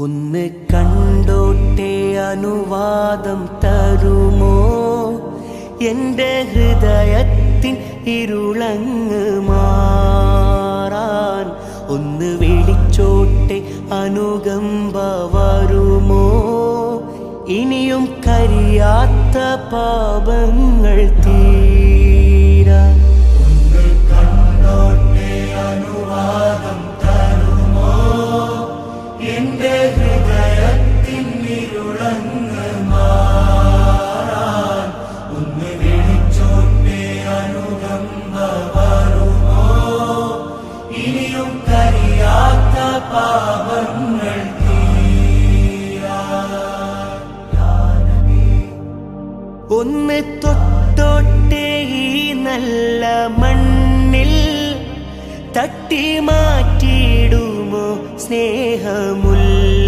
ഒന്ന് കണ്ടോട്ടെ അനുവാദം തരുമോ? എൻ്റെ ഹൃദയത്തിൻ ഇരുളങ്ങ് മാറാൻ ഒന്ന് വിളിച്ചോട്ടെ അനുകമ്പ വരുമോ? ഇനിയും കരിയാത്ത പാപങ്ങൾ തീരാൻ ഒന്ന് കണ്ടോട്ടെ അനുവാദം തരുമോ? എൻ്റെ ഹൃദയത്തിൻ ഇരുളങ്ങ് മാറാൻ ഒന്ന് വിളിച്ചോട്ടെ അനുകമ്പ വരുമോ? ഇനിയും കരിയാത്ത പാപങ്ങൾ ഒന്ന് തൊട്ടോട്ടെ ഈ നല്ല മണ്ണിൽ തട്ടി മാറ്റിയിടുമോ സ്നേഹമുള്ള